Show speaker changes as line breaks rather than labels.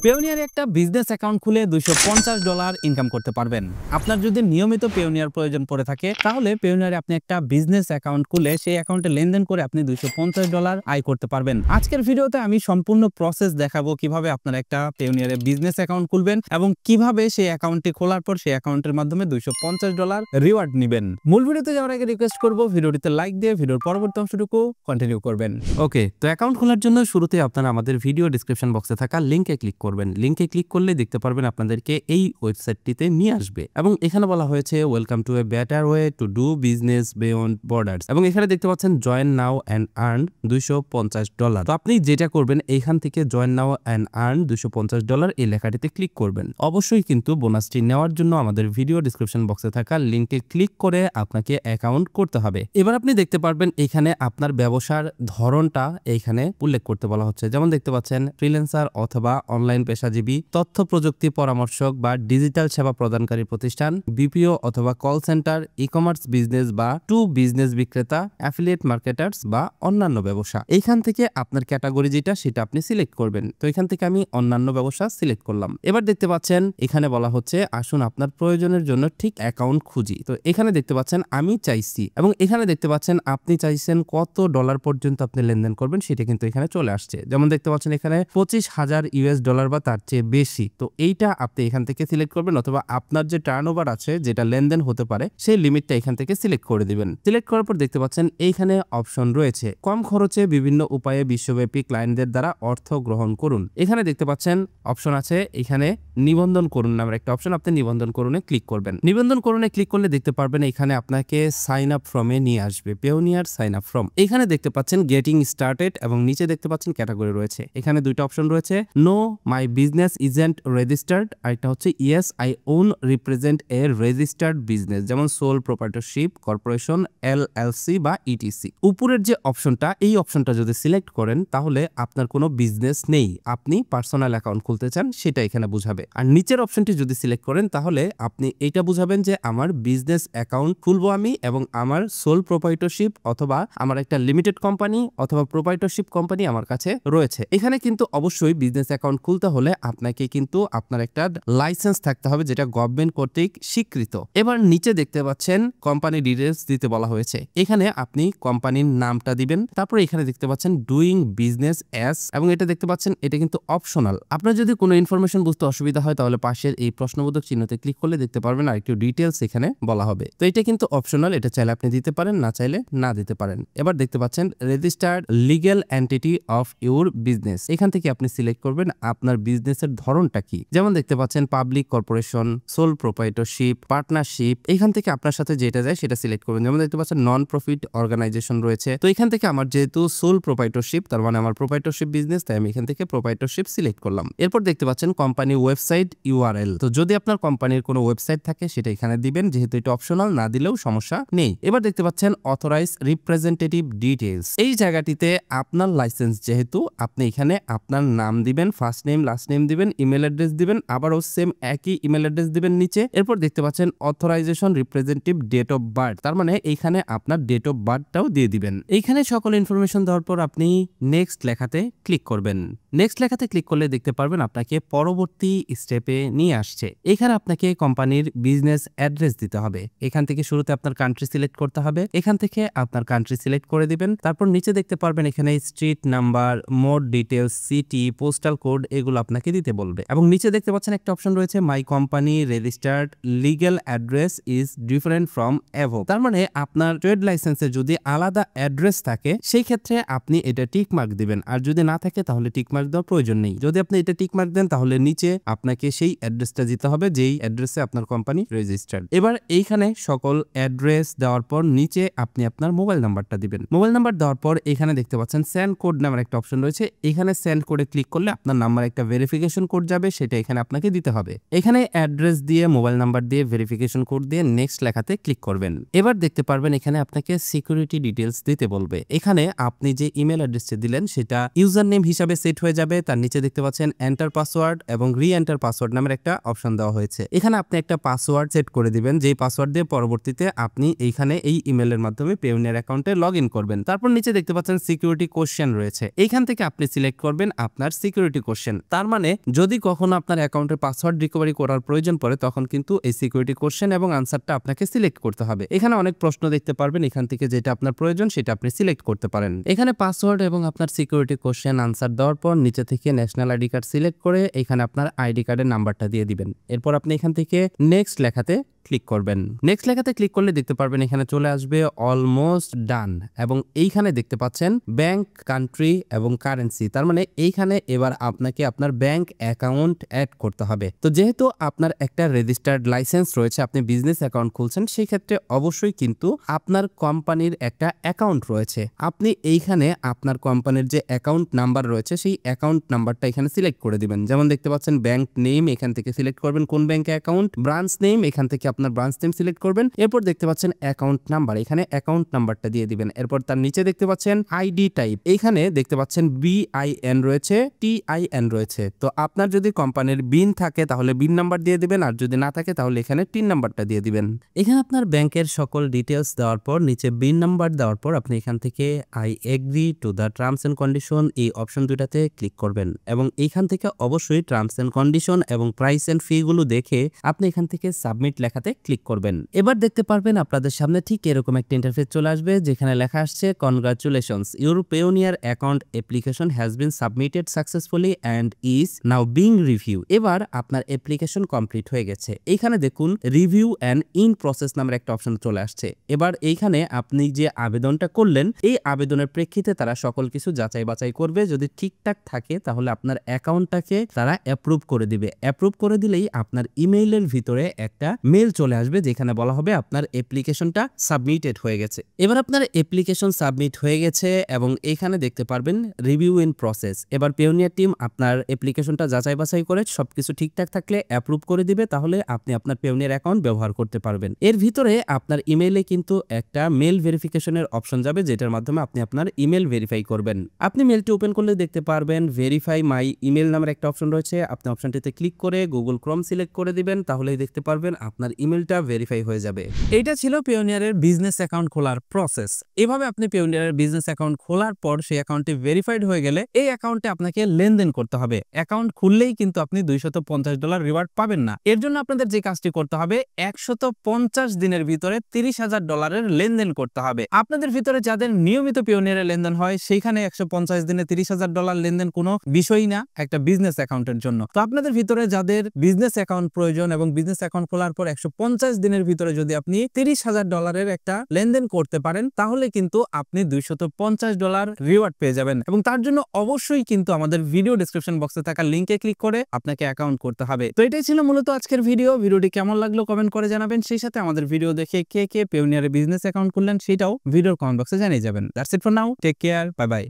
পেওনিয়ারে একটা business account খুলে $250 income করতে পারবেন। আপনার যদি নিয়মিত পেওনিয়ার প্রয়োজন পড়ে থাকে তাহলে পেওনিয়ারে আপনি একটা বিজনেস অ্যাকাউন্ট খুলে সেই অ্যাকাউন্টে লেনদেন করে আপনি $250 আয় করতে পারবেন। আজকের ভিডিওতে আমি সম্পূর্ণ প্রসেস দেখাবো কিভাবে আপনারা একটা পেওনিয়ারে বিজনেস অ্যাকাউন্ট খুলবেন এবং কিভাবে সেই অ্যাকাউন্টটি খোলার পর সেই অ্যাকাউন্টের মাধ্যমে $250 রিওয়ার্ড নেবেন। মূল ভিডিওতে যাওয়ার আগে রিকোয়েস্ট করব ভিডিওটিতে লাইক দিয়ে ভিডিওর পরবর্তী অংশটুকু কন্টিনিউ করবেন। ওকে, তো অ্যাকাউন্ট খোলার জন্য শুরুতে আপনারা আমাদের ভিডিও ডিসক্রিপশন বক্সে থাকা লিংকে ক্লিক করবেন। লিংকে ক্লিক করলে দেখতে পারবেন আপনাদেরকে এই ওয়েবসাইটটিতে নিয়ে আসবে এবং এখানে বলা হয়েছে welcome to a better way to do business beyond borders এবং এখানে দেখতে পাচ্ছেন জয়েন নাও অ্যান্ড আর্ন $250। তো আপনি যেটা করবেন এইখান থেকে জয়েন নাও অ্যান্ড আর্ন $250 এই লেখাটিতে ক্লিক করবেন। অবশ্যই কিন্তু বোনাসটি নেওয়ার জন্য আমাদের ভিডিও ডিসক্রিপশন বক্সে থাকা লিংকে ক্লিক করে আপনাকে অ্যাকাউন্ট করতে হবে। এবার আপনি দেখতে পারবেন এখানে আপনার ব্যবসার ধরনটা এইখানে উল্লেখ করতে বলা হচ্ছে। যেমন দেখতে পাচ্ছেন ফ্রিল্যান্সার অথবা অনলাইন পেশাজীবী, তথ্য প্রযুক্তি পরামর্শক বা ডিজিটাল সেবা প্রদানকারী প্রতিষ্ঠান, বিপিও অথবা call centre, e commerce business বা টু বিজনেস বিক্রেতা, অ্যাফিলিয়েট মার্কেটার্স বা অন্যান্য ব্যবসা। এইখান থেকে আপনার ক্যাটাগরি যেটা সেটা আপনি সিলেক্ট করবেন। তো এখান থেকে আমি অন্যান্য ব্যবসা সিলেক্ট করলাম। এবার দেখতে পাচ্ছেন এখানে বলা হচ্ছে আসুন আপনার প্রয়োজনের জন্য ঠিক অ্যাকাউন্ট খুঁজি। তো এখানে দেখতে পাচ্ছেন আমি চাইছি এবং এখানে দেখতে পাচ্ছেন আপনি চাইছেন কত ডলার পর্যন্ত আপনি লেনদেন করবেন সেটা কিন্তু এখানে চলে আসছে। যেমন দেখতে পাচ্ছেন এখানে $25,000 বা তার চেয়ে বেশি। তো এইটা আপনি এখান থেকে সিলেক্ট করবেন অথবা আপনার যে টার্নওভার আছে যেটা লেনদেন হতে পারে সেই লিমিটটা এখান থেকে সিলেক্ট করে দিবেন। সিলেক্ট করার পর দেখতে পাচ্ছেন এইখানে অপশন রয়েছে কম খরচে বিভিন্ন উপায়ে বিশ্বব্যাপী ক্লায়েন্টদের দ্বারা অর্থ গ্রহণ করুন। এখানে দেখতে পাচ্ছেন অপশন আছে এখানে নিবন্ধন করুন নামের একটা অপশন, আপনি নিবন্ধন করুনে ক্লিক করবেন। নিবন্ধন করুনে ক্লিক করলে দেখতে পারবেন এখানে আপনাকে সাইন আপ ফর্মে নিয়ে আসবে, পেওনিয়ার সাইন আপ ফর্ম। এখানে দেখতে পাচ্ছেন গেটিং স্টার্টেড এবং নিচে দেখতে পাচ্ছেন ক্যাটাগরি রয়েছে। এখানে দুইটা অপশন রয়েছে, no my business isn't registered আর একটা হচ্ছে yes I own represent a registered business, যেমন সোল প্রোপ্রাইটরশিপ, কর্পোরেশন, এলএলসি বা ইটিসি। উপরের যে অপশনটা এই অপশনটা যদি সিলেক্ট করেন তাহলে আপনার কোনো বিজনেস নেই, আপনি পার্সোনাল অ্যাকাউন্ট খুলতে চান সেটা এখানে বুঝাবে। আর নিচের অপশনটি যদি সিলেক্ট করেন তাহলে আপনি এইটা বুঝাবেন যে আমার বিজনেস অ্যাকাউন্ট খুলবো আমি এবং আমার সোল প্রোপ্রাইটরশিপ অথবা আমার একটা লিমিটেড কোম্পানি অথবা প্রোপ্রাইটরশিপ কোম্পানি আমার কাছে রয়েছে। এখানে কিন্তু অবশ্যই বিজনেস অ্যাকাউন্ট খুলতে হলে আপনাকে কিন্তু আপনার একটা লাইসেন্স থাকতে হবে যেটা গভর্নমেন্ট কর্তৃক স্বীকৃত। এবার নিচে দেখতে পাচ্ছেন কোম্পানি ডিটেইলস দিতে বলা হয়েছে। এখানে আপনি কোম্পানির নামটা দিবেন। তারপরে এখানে দেখতে পাচ্ছেন ডুইং বিজনেস অ্যাজ এবং এটা দেখতে পাচ্ছেন এটা কিন্তু অপশনাল। আপনার যদি কোনো ইনফরমেশন বুঝতে অসুবিধা হয় তাহলে পাশের এই প্রশ্নবোধক চিহ্নতে ক্লিক করলে দেখতে পারবেন আর একটু ডিটেইলস এখানে বলা হবে। তো এটা কিন্তু অপশনাল, এটা চাইলে আপনি দিতে পারেন, না চাইলে না দিতে পারেন। এবার দেখতে পাচ্ছেন registered legal entity of your business. এখান থেকে আপনি সিলেক্ট করবেন আপনার বিজনেসের ধরনটা কি। যেমন দেখতে পাচ্ছেন পাবলিক, কর্পোরেশন, সোল প্রোপ্রাইটরশিপ, পার্টনারশিপ। এখান থেকে আপনার সাথে যেটা যায় সেটা সিলেক্ট করবেন। যেমন দেখতে পাচ্ছেন নন প্রফিট অর্গানাইজেশন রয়েছে। তো এখান থেকে আমার যেহেতু সোল প্রোপ্রাইটরশিপ তার মানে আমার প্রোপ্রাইটরশিপ বিজনেস, তাই আমি এখান থেকে প্রোপ্রাইটরশিপ সিলেক্ট করলাম। এরপর দেখতে পাচ্ছেন কোম্পানি ওয়েবসাইট ইউআরএল। তো যদি আপনার কোম্পানির কোনো ওয়েবসাইট থাকে সেটা এখানে দিবেন, যেহেতু এটা অপশনাল, না দিলেও সমস্যা নেই। এবার দেখতে পাচ্ছেন অথরাইজ রিপ্রেজেন্টেটিভ ডিটেইলস। এই জায়গাটিতে আপনার লাইসেন্স যেহেতু আপনি এখানে আপনার নাম দিবেন, ফার্স্ট নেম লাস্ট নেম দিবেন, ইমেল অ্যাড্রেস দিবেন, আবারও সেম একই ইমেল অ্যাড্রেস দিবেন নিচে। এরপর দেখতে পাচ্ছেন authorization representative date of birth, তার মানে এইখানে আপনার ডেট অফ বার্থটাও দিয়ে দিবেন। এইখানে সকল ইনফরমেশন দেওয়ার পর আপনি নেক্সট লেখাতে ক্লিক করবেন। নেক্সট লেখাতে ক্লিক করলে দেখতে পারবেন আপনাকে পরবর্তী স্টেপে নিয়ে আসছে। এখানে আপনাকে কোম্পানির বিজনেস অ্যাড্রেস দিতে হবে। এখান থেকে শুরুতে আপনার কান্ট্রি সিলেক্ট করতে হবে। এখান থেকে আপনার কান্ট্রি সিলেক্ট করে দিবেন। তারপর নিচে দেখতে পারবেন এখানে street number, mode details, city, postal code এগুলো আপনাকে দিতে বলবে এবং নিচে দেখতে পাচ্ছেন একটা অপশন রয়েছে my company registered legal address is different from above. তার মানে আপনার ট্রেড লাইসেন্সে যদি আলাদা অ্যাড্রেস থাকে সেই ক্ষেত্রে আপনি এটা টিক মার্ক দিবেন, আর যদি না থাকে তাহলে টিক মার্ক দেওয়ার প্রয়োজন নেই। যদি আপনি এটা টিক মার্ক দেন তাহলে নিচে আপনাকে সেই অ্যাড্রেসটা দিতে হবে যেই অ্যাড্রেসে আপনার কোম্পানি রেজিস্টার্ড। এবার এইখানে সকল অ্যাড্রেস দেওয়ার পর নিচে আপনি আপনার মোবাইল নাম্বারটা দিবেন। মোবাইল নাম্বার দেওয়ার পর এখানে দেখতে পাচ্ছেন সেন্ড কোড নামের একটা অপশন রয়েছে। এখানে সেন্ড কোডে ক্লিক করলে আপনার নাম্বার একটা ভেরিফিকেশন কোড যাবে, সেটা এখানে আপনাকে দিতে হবে। এখানে অ্যাড্রেস দিয়ে মোবাইল নাম্বার দিয়ে ভেরিফিকেশন কোড দিয়ে নেক্সট লেখাতে ক্লিক করবেন। এবার দেখতে পারবেন এখানে আপনাকে সিকিউরিটি ডিটেলস দিতে বলবে। এখানে আপনি যে ইমেল অ্যাড্রেসটি দিলেন সেটা ইউজার নেম হিসাবে সেট হয়ে যাবে। তার নিচে দেখতে পাচ্ছেন এন্টার পাসওয়ার্ড এবং রি এন্টার পাসওয়ার্ড নামের একটা অপশন দেওয়া হয়েছে। এখানে আপনি একটা পাসওয়ার্ড সেট করে দিবেন, যেই পাসওয়ার্ড দিয়ে পরবর্তীতে আপনি এইখানে এই ইমেলের মাধ্যমে পেওনিয়ার অ্যাকাউন্টে লগ ইন করবেন। তারপর নিচে দেখতে পাচ্ছেন সিকিউরিটি কোশ্চেন রয়েছে। এইখান থেকে আপনি সিলেক্ট করবেন আপনার সিকিউরিটি কোশ্চেন। তার মানে যদি কখনো আপনার অ্যাকাউন্টের পাসওয়ার্ড রিকভারি করার প্রয়োজন পড়ে তখন কিন্তু এই সিকিউরিটি কোশ্চেন এবং আনসারটা আপনাকে সিলেক্ট করতে হবে। এখানে অনেক প্রশ্ন দেখতে পারবেন, এখান থেকে যেটা আপনার প্রয়োজন সেটা আপনি সিলেক্ট করতে পারেন। এখানে পাসওয়ার্ড এবং আপনার সিকিউরিটি কোশ্চেন আনসার দেওয়ার পর নিচে থেকে ন্যাশনাল আইডি কার্ড সিলেক্ট করে এখানে আপনার আইডি কার্ডের নাম্বারটা দিয়ে দিবেন। এরপর আপনি এখান থেকে নেক্সট লেখাতে ক্লিক করবেন। নেক্সট লেখাতে ক্লিক করলে দেখতে পারবেন এখানে চলে আসবে অলমোস্ট ডান, এবং এইখানে দেখতে পাচ্ছেন ব্যাংক, কান্ট্রি এবং কারেন্সি। তার মানে এইখানে এবার আপনাকে আপনার ব্যাংক অ্যাকাউন্ট অ্যাড করতে হবে। তো যেহেতু আপনার একটা রেজিস্টার্ড লাইসেন্স রয়েছে, আপনি বিজনেস অ্যাকাউন্ট খুলছেন, সেই ক্ষেত্রে অবশ্যই কিন্তু আপনার কোম্পানির একটা অ্যাকাউন্ট রয়েছে। আপনি এইখানে আপনার কোম্পানির যে অ্যাকাউন্ট নাম্বার রয়েছে সেই অ্যাকাউন্ট নাম্বারটা এখানে সিলেক্ট করে দিবেন। যেমন দেখতে পাচ্ছেন ব্যাংক নেম, এখান থেকে সিলেক্ট করবেন কোন ব্যাংকে অ্যাকাউন্ট, ব্রাঞ্চ নেম, এখান থেকে আপনার ব্রাঞ্চ নেম সিলেক্ট করবেন। এরপর দেখতে পাচ্ছেন অ্যাকাউন্ট নাম্বার, এখানে অ্যাকাউন্ট নাম্বারটা দিয়ে দিবেন। এরপর তার নিচে দেখতে পাচ্ছেন আইডি টাইপ, এইখানে দেখতে পাচ্ছেন BIN রয়েছে, TIN রয়েছে। তো আপনার যদি কোম্পানির বিন থাকে তাহলে বিন নাম্বার দিয়ে দিবেন, আর যদি না থাকে তাহলে এখানে টিন নাম্বারটা দিয়ে দিবেন। এখানে আপনার ব্যাংকের সকল ডিটেলস দেওয়ার পর নিচে বিন নাম্বার দেওয়ার পর আপনি এখান থেকে I agree to the terms and condition এই অপশন দুইটাতে ক্লিক করবেন, এবং এইখান থেকে অবশ্যই টার্মস এন্ড কন্ডিশন এবং প্রাইস এন্ড ফি গুলো দেখে আপনি এখান থেকে সাবমিট লেখাতে ক্লিক করবেন। এবার দেখতে পারবেন আপনাদের সামনে ঠিক এরকম একটা ইন্টারফেস চলে আসবে যেখানে লেখা আসছে congratulations, your Payoneer account application has been submitted successfully and is now being review. এবার আপনার অ্যাপ্লিকেশন কমপ্লিট হয়ে গেছে। এইখানে দেখুন রিভিউ অ্যান্ড ইন প্রসেস নামের একটা অপশন চলে আসছে। এবার এইখানে আপনি যে আবেদনটা করলেন এই আবেদনের প্রেক্ষিতে তারা সকল কিছু যাচাই বাছাই করবে, যদি ঠিকঠাক থাকে তাহলে আপনার অ্যাকাউন্টটাকে তারা অ্যাপ্রুভ করে দিবে। অ্যাপ্রুভ করে দিলেই আপনার ইমেইলের ভিতরে একটা মেল চলে আসবে যেখানে বলা হবে আপনার অ্যাপ্লিকেশনটা সাবমিটেড হয়ে গেছে। এবার আপনার অ্যাপ্লিকেশন সাবমিট হয়ে গেছে এবং এখানে দেখতে পারবেন রিভিউ ইন প্রসেস। এবার পেওনিয়ার টিম আপনার অ্যাপ্লিকেশনটা যাচাই বাছাই করে সবকিছু ঠিকঠাক থাকলে অ্যাপ্রুভ করে দিবে, তাহলে আপনি আপনার পেওনিয়ার অ্যাকাউন্ট ব্যবহার করতে পারবেন। এর ভিতরে আপনার ইমেইলে কিন্তু একটা মেল ভেরিফিকেশনের অপশন যাবে যেটার মাধ্যমে আপনি আপনার ইমেল ভেরিফাই করবেন। আপনি মেলটি ওপেন করলে দেখতে পারবেন ভেরিফাই মাই ইমেল নামের একটা অপশন রয়েছে। আপনি অপশনটিতে ক্লিক করে গুগল ক্রোম সিলেক্ট করে দিবেন, তাহলেই দেখতে পারবেন আপনার ইমেলটা ভেরিফাই হয়ে যাবে। এইটা ছিল পেওনিয়ারের বিজনেস অ্যাকাউন্ট খোলার প্রসেস। এভাবে আপনি পেওনিয়ারের বিজনেস অ্যাকাউন্ট খোলার পর সেই অ্যাকাউন্টটি ভেরিফাইড হয়ে গেলে এই অ্যাকাউন্টে আপনাকে লেনদেন করতে হবে। অ্যাকাউন্ট খুললেই কিন্তু আপনি $250 রিওয়ার্ড পাবেন না। এর জন্য আপনাদের যে কাজটি করতে হবে 150 দিনের ভিতরে $30,000 লেনদেন করতে হবে। আপনাদের ভিতরে যাদের নিয়মিত পেওনিয়ারের লেনদেন হয় সেইখানে 150 দিনে $30,000 লেনদেন কোনো বিষয়ই না একটা বিজনেস অ্যাকাউন্টের জন্য। তো আপনাদের ভিতরে যাদের বিজনেস অ্যাকাউন্ট প্রয়োজন এবং বিজনেস অ্যাকাউন্ট খোলার পর 150 দিনের ভিতরে যদি আপনি $30,000 একটা লেনদেন করতে পারেন তাহলে কিন্তু আপনি $250 রিওয়ার্ড পেয়ে যাবেন, এবং তার জন্য অবশ্যই কিন্তু আমাদের ভিডিও ডেসক্রিপশন বক্সে থাকা লিঙ্কে ক্লিক করে আপনাকে অ্যাকাউন্ট করতে হবে। তো এটাই ছিল মূলত আজকের ভিডিওটি কেমন লাগলো কমেন্ট করে জানাবেন। সেই সাথে আমাদের ভিডিও দেখে কে কে পেওনিয়ারে বিজনেস অ্যাকাউন্ট খুললেন সেটাও ভিডিওর কমেন্ট বক্সে জানিয়ে যাবেন। That's it for now, take care, bye by.